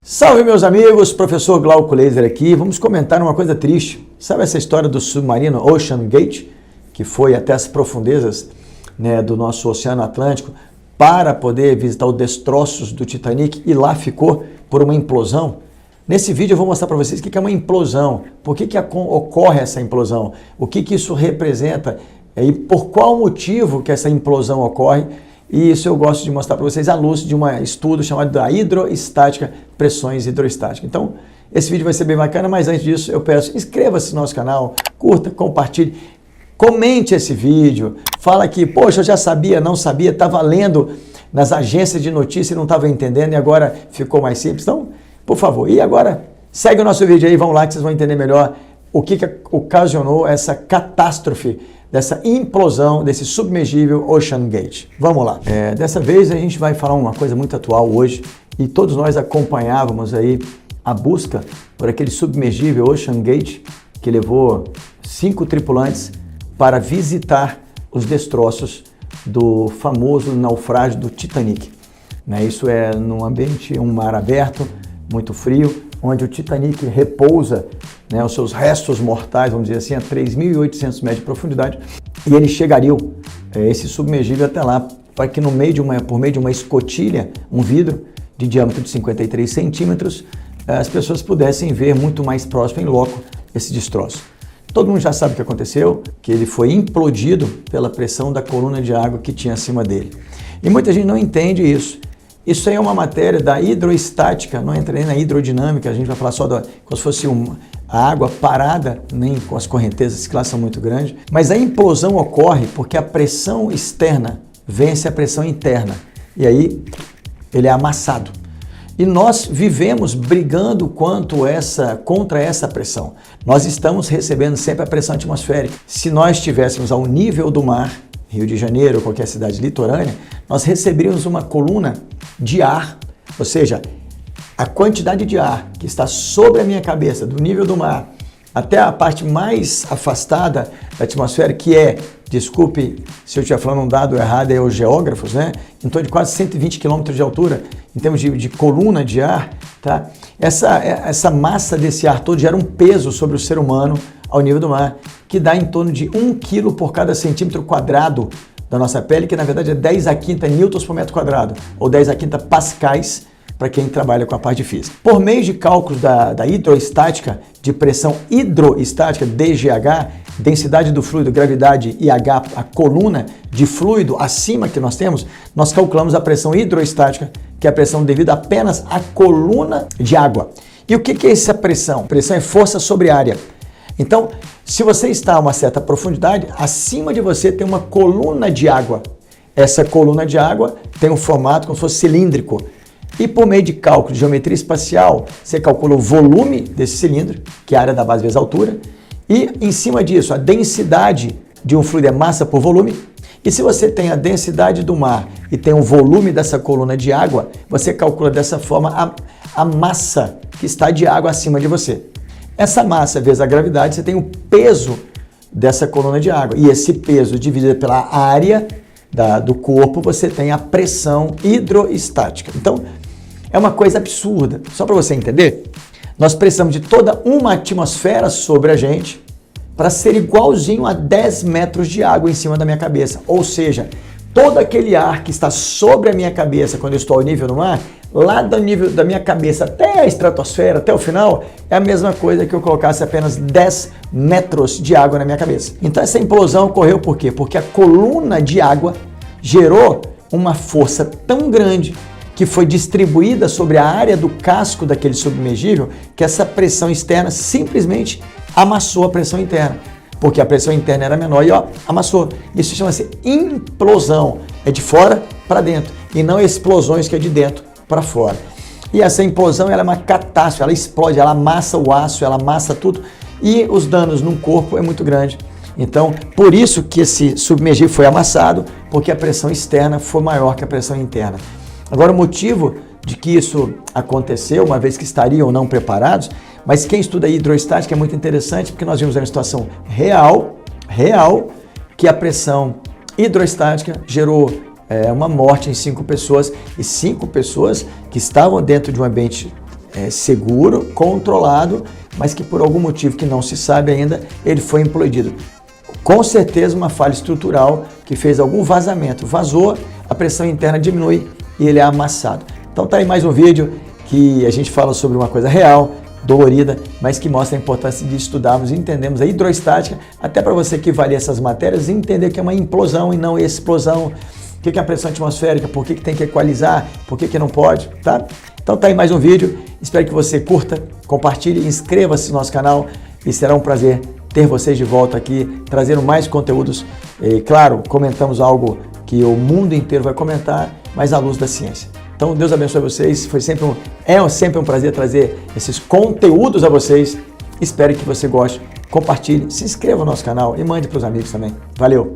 Salve meus amigos, professor Glauco Laser aqui. Vamos comentar uma coisa triste. Sabe essa história do submarino Ocean Gate, que foi até as profundezas do nosso Oceano Atlântico para poder visitar os destroços do Titanic e lá ficou por uma implosão? Nesse vídeo eu vou mostrar para vocês o que é uma implosão, por que ocorre essa implosão, o que isso representa e por qual motivo que essa implosão ocorre. E isso eu gosto de mostrar para vocês à luz de um estudo chamado da hidroestática, pressões hidroestáticas. Então, esse vídeo vai ser bem bacana, mas antes disso eu peço, inscreva-se no nosso canal, curta, compartilhe, comente esse vídeo, fala que, poxa, eu já sabia, não sabia, estava lendo nas agências de notícia e não estava entendendo e agora ficou mais simples. Então, por favor, e agora segue o nosso vídeo aí, vamos lá que vocês vão entender melhor o que ocasionou essa catástrofe, dessa implosão desse submergível Ocean Gate. Vamos lá. Dessa vez a gente vai falar uma coisa muito atual hoje e todos nós acompanhávamos aí a busca por aquele submergível Ocean Gate que levou 5 tripulantes para visitar os destroços do famoso naufrágio do Titanic. Isso é num ambiente, um mar aberto, muito frio, onde o Titanic repousa os seus restos mortais, vamos dizer assim, a 3.800 metros de profundidade, e eles chegariam, esse submergível até lá, para que por meio de uma escotilha, um vidro de diâmetro de 53 centímetros, as pessoas pudessem ver muito mais próximo em loco esse destroço. Todo mundo já sabe o que aconteceu, que ele foi implodido pela pressão da coluna de água que tinha acima dele. E muita gente não entende isso. Isso aí é uma matéria da hidroestática, não entra nem na hidrodinâmica, a gente vai falar só como se fosse a água parada, nem com as correntezas, que lá são muito grandes. Mas a implosão ocorre porque a pressão externa vence a pressão interna. E aí ele é amassado. E nós vivemos brigando contra essa pressão. Nós estamos recebendo sempre a pressão atmosférica. Se nós estivéssemos ao nível do mar, Rio de Janeiro ou qualquer cidade litorânea, nós receberíamos uma coluna de ar, ou seja, a quantidade de ar que está sobre a minha cabeça, do nível do mar, até a parte mais afastada da atmosfera, que é, desculpe se eu estiver falando um dado errado aí aos geógrafos, em torno de quase 120 km de altura, em termos de coluna de ar, tá? Essa massa desse ar todo gera um peso sobre o ser humano ao nível do mar, que dá em torno de 1 kg por cada centímetro quadrado da nossa pele, que na verdade é 10 a quinta newtons por metro quadrado, ou 10 a quinta pascais, para quem trabalha com a parte de física. Por meio de cálculos da hidroestática, de pressão hidroestática, DGH, densidade do fluido, gravidade e H, a coluna de fluido acima que nós temos, nós calculamos a pressão hidroestática, que é a pressão devida apenas à coluna de água. E o que é essa pressão? Pressão é força sobre área. Então, se você está a uma certa profundidade, acima de você tem uma coluna de água. Essa coluna de água tem um formato como se fosse cilíndrico. E por meio de cálculo de geometria espacial, você calcula o volume desse cilindro, que é a área da base vezes a altura, e em cima disso, a densidade de um fluido é massa por volume. E se você tem a densidade do mar e tem o volume dessa coluna de água, você calcula dessa forma a massa que está de água acima de você. Essa massa vezes a gravidade, você tem o peso dessa coluna de água. E esse peso dividido pela área do corpo, você tem a pressão hidroestática. Então, é uma coisa absurda. Só para você entender, nós precisamos de toda uma atmosfera sobre a gente para ser igualzinho a 10 metros de água em cima da minha cabeça. Ou seja, todo aquele ar que está sobre a minha cabeça quando eu estou ao nível do mar, lá do nível da minha cabeça até a estratosfera, até o final, é a mesma coisa que eu colocasse apenas 10 metros de água na minha cabeça. Então essa implosão ocorreu por quê? Porque a coluna de água gerou uma força tão grande que foi distribuída sobre a área do casco daquele submergível que essa pressão externa simplesmente amassou a pressão interna. Porque a pressão interna era menor e amassou. Isso chama-se implosão. É de fora para dentro e não explosões que é de dentro para fora. E essa implosão ela é uma catástrofe, ela explode, ela amassa o aço, ela amassa tudo e os danos no corpo é muito grande. Então, por isso que esse submergível foi amassado, porque a pressão externa foi maior que a pressão interna. Agora, o motivo de que isso aconteceu, uma vez que estariam ou não preparados, mas quem estuda hidroestática é muito interessante, porque nós vimos uma situação real, que a pressão hidroestática gerou uma morte em 5 pessoas, e 5 pessoas que estavam dentro de um ambiente seguro, controlado, mas que por algum motivo que não se sabe ainda, ele foi implodido. Com certeza uma falha estrutural que fez algum vazamento, vazou, a pressão interna diminui e ele é amassado. Então tá aí mais um vídeo que a gente fala sobre uma coisa real, dolorida, mas que mostra a importância de estudarmos e entendermos a hidroestática, até para você que avalia essas matérias, entender que é uma implosão e não explosão, o que é a pressão atmosférica, por que tem que equalizar, por que não pode, tá? Então tá aí mais um vídeo, espero que você curta, compartilhe, inscreva-se no nosso canal e será um prazer ter vocês de volta aqui, trazendo mais conteúdos. E, claro, comentamos algo que o mundo inteiro vai comentar, mas à luz da ciência. Então, Deus abençoe vocês. É sempre um prazer trazer esses conteúdos a vocês. Espero que você goste. Compartilhe, se inscreva no nosso canal e mande para os amigos também. Valeu!